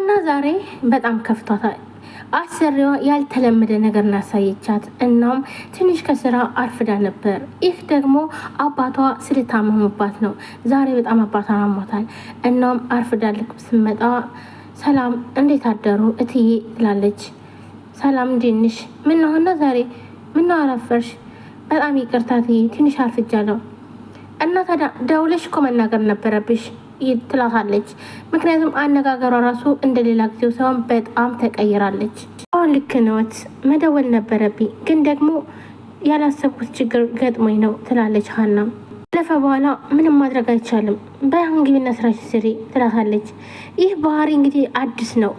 ሀና ዛሬ በጣም ከፍቷታል። አሰሪዋ ያልተለመደ ነገር እናሳየቻት። እናም ትንሽ ከስራ አርፍዳ ነበር። ይህ ደግሞ አባቷ ስለታመሙባት ነው። ዛሬ በጣም አባቷን አሟታል። እናም አርፍዳ ልክ ስመጣ ሰላም እንዴት አደሩ እትዬ ትላለች። ሰላም እንዴት ነሽ? ምነው ሀና ዛሬ ምነው አረፈርሽ? በጣም ይቅርታ እትዬ ትንሽ አርፍጃለሁ። እና ታዲያ ደውለሽ እኮ መናገር ነበረብሽ ትላታለች። ምክንያቱም አነጋገሯ ራሱ እንደሌላ ጊዜው ሳይሆን በጣም ተቀይራለች። አሁን ልክ ነዎት፣ መደወል ነበረብኝ ግን ደግሞ ያላሰብኩት ችግር ገጥሞኝ ነው ትላለች ሀና። ለፈ በኋላ ምንም ማድረግ አይቻልም፣ በአሁን ግቢና ስራሽ ስሪ ትላታለች። ይህ ባህሪ እንግዲህ አዲስ ነው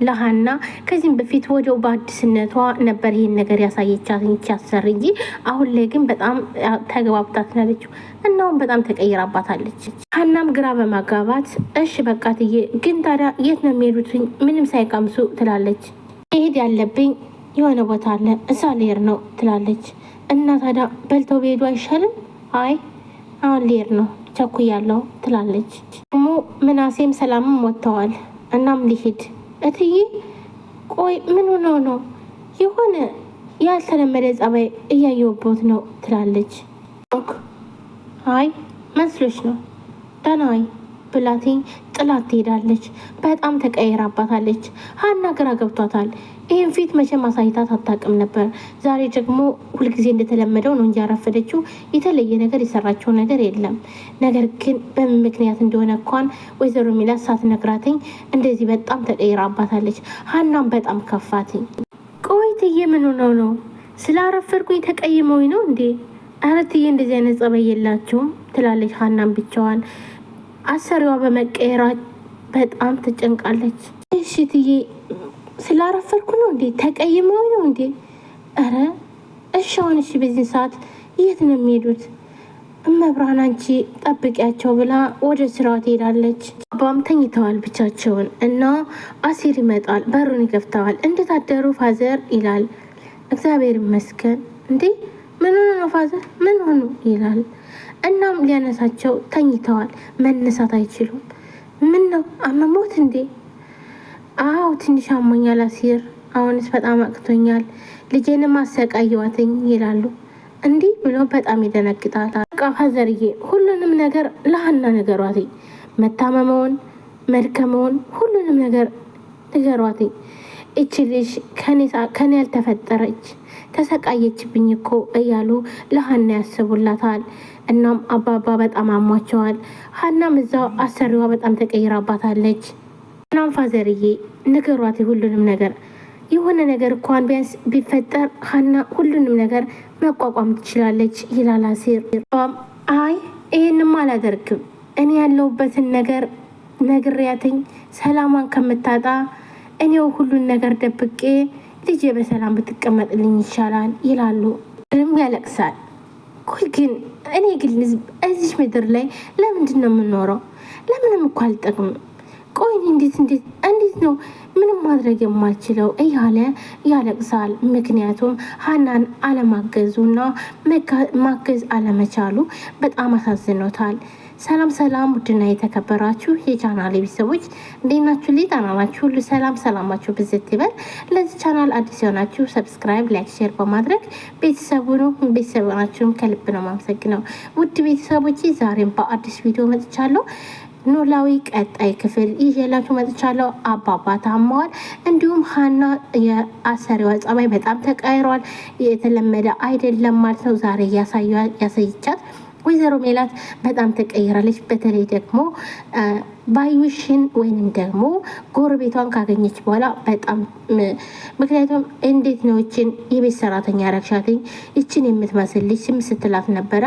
ለሀና። ከዚህም በፊት ወዲያው በአዲስነቷ ነበር ይህን ነገር ያሳየቻት አሰሪ እንጂ አሁን ላይ ግን በጣም ተግባብታት ናለችው። እናውም በጣም ተቀይራባታለች። ሀናም ግራ በማጋባት እሺ በቃ እትዬ፣ ግን ታዲያ የት ነው የሚሄዱትኝ ምንም ሳይቀምሱ ትላለች። መሄድ ያለብኝ የሆነ ቦታ አለ እዛ ልሄድ ነው ትላለች። እና ታዲያ በልተው ቢሄዱ አይሻልም? አይ አሁን ልሄድ ነው ቸኩያለሁ ትላለች። ደግሞ ምናሴም ሰላምም ወጥተዋል። እናም ሊሄድ እትዬ ቆይ ምን ሆነው ነው? የሆነ ያልተለመደ ጸባይ እያየሁበት ነው ትላለች። አይ መስሎች ነው ደናይ ብላቴኝ ጥላት ትሄዳለች። በጣም ተቀይራባታለች። ሀና ግራ ገብቷታል። ይህን ፊት መቼም ማሳይታት አታውቅም ነበር። ዛሬ ደግሞ ሁልጊዜ እንደተለመደው ነው እንጂ ያረፈደችው የተለየ ነገር የሰራችው ነገር የለም። ነገር ግን በምን ምክንያት እንደሆነ እንኳን ወይዘሮ ሚላት ሳትነግራትኝ እንደዚህ በጣም ተቀይራባታለች። ሀናም በጣም ከፋትኝ። ቆይ እትዬ ምን ሆነው ነው? ስላረፈድኩኝ ተቀይመውኝ ነው እንዴ? ኧረ እትዬ እንደዚህ አይነት ጸባይ የላቸውም ትላለች ሀናም ብቻዋን። አሰሪዋ በመቀየሯ በጣም ትጨንቃለች። እሺ እትዬ ስላረፈድኩ ነው እንዴ? ተቀይመውኝ ነው እንዴ? ኧረ እሺ አሁን እሺ በዚህ ሰዓት የት ነው የሚሄዱት? እመብርሃን አንቺ ጠብቂያቸው ብላ ወደ ስራዋ ትሄዳለች። አባም ተኝተዋል ብቻቸውን እና አሲር ይመጣል። በሩን ይከፍተዋል። እንዴት አደሩ ፋዘር ይላል። እግዚአብሔር ይመስገን። እንዴ ምን ሆኖ ነው ፋዘር ምን ሆኑ ይላል። እናም ሊያነሳቸው ተኝተዋል። መነሳት አይችሉም። ምን ነው አመሞት እንዴ? አዎ ትንሽ አሞኛል አሲር፣ አሁንስ በጣም አቅቶኛል፣ ልጄንም አሰቃየዋትኝ ይላሉ። እንዲህ ብሎ በጣም ይደነግጣል። በቃ ፋዘርዬ ሁሉንም ነገር ለሀና ንገሯትኝ፣ መታመመውን መድከመውን ሁሉንም ነገር ንገሯትኝ። እቺ ልጅ ከኔ ያልተፈጠረች ተሰቃየችብኝ እኮ እያሉ ለሀና ያስቡላታል። እናም አባባ በጣም አሟቸዋል። ሀናም እዛው አሰሪዋ በጣም ተቀይራባታለች። እናም ፋዘርዬ ንገሯት ሁሉንም ነገር፣ የሆነ ነገር እንኳን ቢያንስ ቢፈጠር ሀና ሁሉንም ነገር መቋቋም ትችላለች ይላል አሲር። አይ ይህንም አላደርግም፣ እኔ ያለሁበትን ነገር ነግሬያትኝ ሰላሟን ከምታጣ እኔው ሁሉን ነገር ደብቄ ልጄ በሰላም ብትቀመጥልኝ ይሻላል ይላሉ። ምንም ያለቅሳል። ቆይ ግን እኔ ግን እዚች ምድር ላይ ለምንድን ነው የምኖረው? ለምንም እኮ አልጠቅምም። ቆይ እንዴት ነው ምንም ማድረግ የማልችለው እያለ ያለቅሳል። ምክንያቱም ሀናን አለማገዙና ማገዝ አለመቻሉ በጣም አሳዝኖታል። ሰላም ሰላም፣ ውድና የተከበራችሁ የቻናል ቤተሰቦች እንዴት ናችሁ? ጤና ናችሁ? ሁሉ ሰላም ሰላማችሁ ብዝት ይበል። ለዚህ ቻናል አዲስ የሆናችሁ ሰብስክራይብ፣ ላይክ፣ ሼር በማድረግ ቤተሰቡ ነው። ቤተሰባችሁም ከልብ ነው ማመሰግነው። ውድ ቤተሰቦች ዛሬም በአዲስ ቪዲዮ መጥቻለሁ። ኖላዊ ቀጣይ ክፍል ይዤላችሁ መጥቻለሁ። አባባ ታመዋል። እንዲሁም ሀና የአሰሪዋ ጸባይ በጣም ተቀይሯል። የተለመደ አይደለም ማለት ነው። ዛሬ ያሳይቻት ወይዘሮ ሜላት በጣም ተቀይራለች። በተለይ ደግሞ ባዩሽን ወይንም ደግሞ ጎረቤቷን ካገኘች በኋላ በጣም ምክንያቱም እንዴት ነው እችን የቤት ሰራተኛ ረግሻትኝ እችን የምትመስል ልጅ ስም ስትላት ነበረ።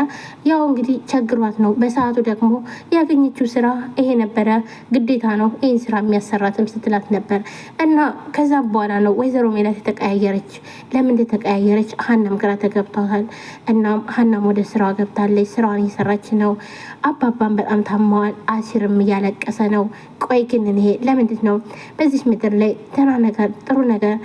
ያው እንግዲህ ቸግሯት ነው። በሰዓቱ ደግሞ ያገኘችው ስራ ይሄ ነበረ፣ ግዴታ ነው ይህን ስራ የሚያሰራትም ስትላት ነበር። እና ከዛም በኋላ ነው ወይዘሮ ሜላት የተቀያየረች። ለምን ተቀያየረች? ሀናም ግራ ተገብቷታል። እናም ሀናም ወደ ስራዋ ገብታለች። ስራዋን እየሰራች ነው። አባባም በጣም ታመዋል። አሲርም እያለቀ ነው። ቆይ ግን እኔ ለምንድን ነው በዚህ ምድር ላይ ተራ ነገር ጥሩ ነገር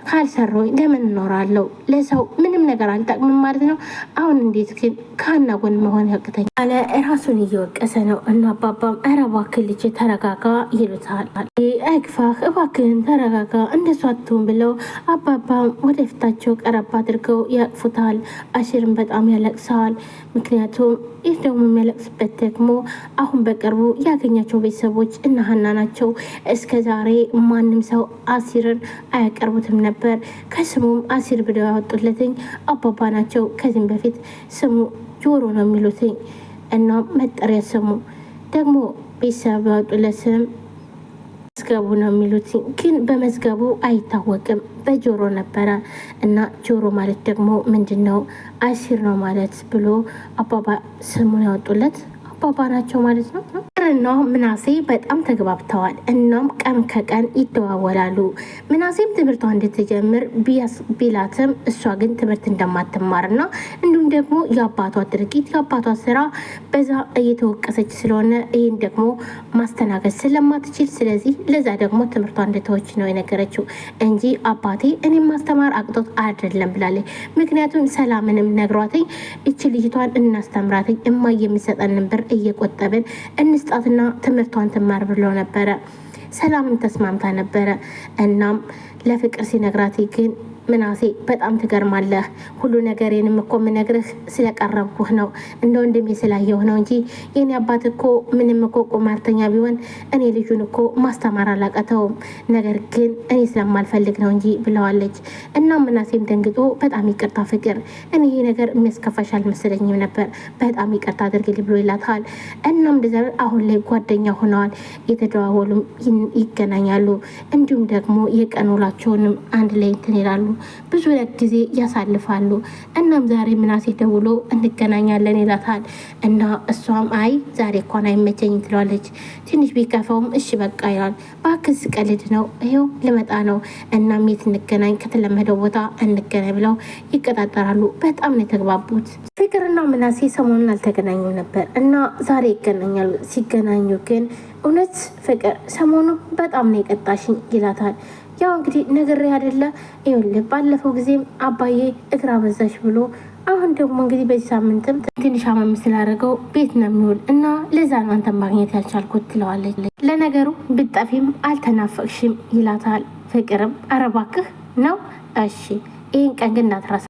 ካልሰራሁኝ ለምን እኖራለሁ? ለሰው ምንም ነገር አልጠቅምም ማለት ነው። አሁን እንዴት ግን ከሀና ጎን መሆን ያቅተኛል አለ። ራሱን እየወቀሰ ነው። እና አባባም ኧረ እባክህ ልጅ ተረጋጋ ይሉታል። አይክፋህ እባክህን ተረጋጋ እንደሱ አትሁን ብለው አባባም ወደፊታቸው ቀረብ አድርገው ያቅፉታል። አሲርም በጣም ያለቅሰዋል። ምክንያቱም ይህ ደግሞ የሚያለቅስበት ደግሞ አሁን በቅርቡ ያገኛቸው ቤተሰቦች እነ ሀና ናቸው። እስከ ዛሬ ማንም ሰው አሲርን አያቀርቡትም ነበር። ከስሙም አሲር ብለው ያወጡለትኝ አባባ ናቸው። ከዚህም በፊት ስሙ ጆሮ ነው የሚሉትኝ እና መጠሪያ ስሙ ደግሞ ቤተሰብ ያወጡለት ስም መዝገቡ ነው የሚሉት፣ ግን በመዝገቡ አይታወቅም በጆሮ ነበረ። እና ጆሮ ማለት ደግሞ ምንድን ነው አሲር ነው ማለት ብሎ አባባ ስሙን ያወጡለት አባባ ናቸው ማለት ነው። እና ምናሴ በጣም ተግባብተዋል። እናም ቀን ከቀን ይደዋወላሉ። ምናሴም ትምህርቷ እንድትጀምር ቢላትም እሷ ግን ትምህርት እንደማትማርና እንዲሁም ደግሞ የአባቷ ድርጊት የአባቷ ስራ በዛ እየተወቀሰች ስለሆነ ይህን ደግሞ ማስተናገድ ስለማትችል ስለዚህ ለዛ ደግሞ ትምህርቷ እንደተወች ነው የነገረችው እንጂ አባቴ እኔም ማስተማር አቅቶት አይደለም ብላለች። ምክንያቱም ሰላምንም ነግሯትኝ እቺ ልጅቷን እናስተምራትኝ እማ የሚሰጠንን ብር እየቆጠብን እንስጣትና ትምህርቷን ትማር ብሎ ነበረ። ሰላምን ተስማምታ ነበረ። እናም ለፍቅር ሲነግራት ግን ምናሴ በጣም ትገርማለህ፣ ሁሉ ነገሬንም እኮ ምነግርህ ስለቀረብኩህ ነው፣ እንደ ወንድሜ ስላየሁ ነው እንጂ የኔ አባት እኮ ምንም እኮ ቁማርተኛ ቢሆን እኔ ልጁን እኮ ማስተማር አላቀተውም፣ ነገር ግን እኔ ስለማልፈልግ ነው እንጂ ብለዋለች። እናም ምናሴም ደንግጦ በጣም ይቅርታ ፍቅር፣ እኔ ይሄ ነገር የሚያስከፋሽ አልመሰለኝም ነበር፣ በጣም ይቅርታ አድርግልኝ ብሎ ይላታል። እናም እንደዛ አሁን ላይ ጓደኛ ሆነዋል፣ የተደዋወሉም ይገናኛሉ፣ እንዲሁም ደግሞ የቀን ውላቸውንም አንድ ላይ እንትን ይላሉ፣ ብዙ ጊዜ ያሳልፋሉ። እናም ዛሬ ምናሴ ደውሎ እንገናኛለን ይላታል። እና እሷም አይ ዛሬ እንኳን አይመቸኝም ትለዋለች። ትንሽ ቢከፈውም እሺ በቃ ይላል። ባክስ ቀልድ ነው፣ ይሄው ልመጣ ነው። እናም የት እንገናኝ? ከተለመደው ቦታ እንገናኝ ብለው ይቀጣጠራሉ። በጣም ነው የተግባቡት። ፍቅርና ምናሴ ሰሞኑን አልተገናኙ ነበር እና ዛሬ ይገናኛሉ። ሲገናኙ ግን እውነት ፍቅር ሰሞኑ በጣም ነው የቀጣሽኝ ይላታል። ያው እንግዲህ ነግሬ አይደለ ይኸውልህ ባለፈው ጊዜም አባዬ እግር አበዛሽ ብሎ አሁን ደግሞ እንግዲህ በዚህ ሳምንትም ትንሽ አመም ስላደረገው ቤት ነው የሚውል እና ለዛ ነው አንተን ማግኘት ያልቻልኩት ትለዋለች። ለነገሩ ብጠፊም አልተናፈቅሽም ይላታል። ፍቅርም ኧረ እባክህ ነው እሺ ይህን ቀን ግን እንዳትረሳ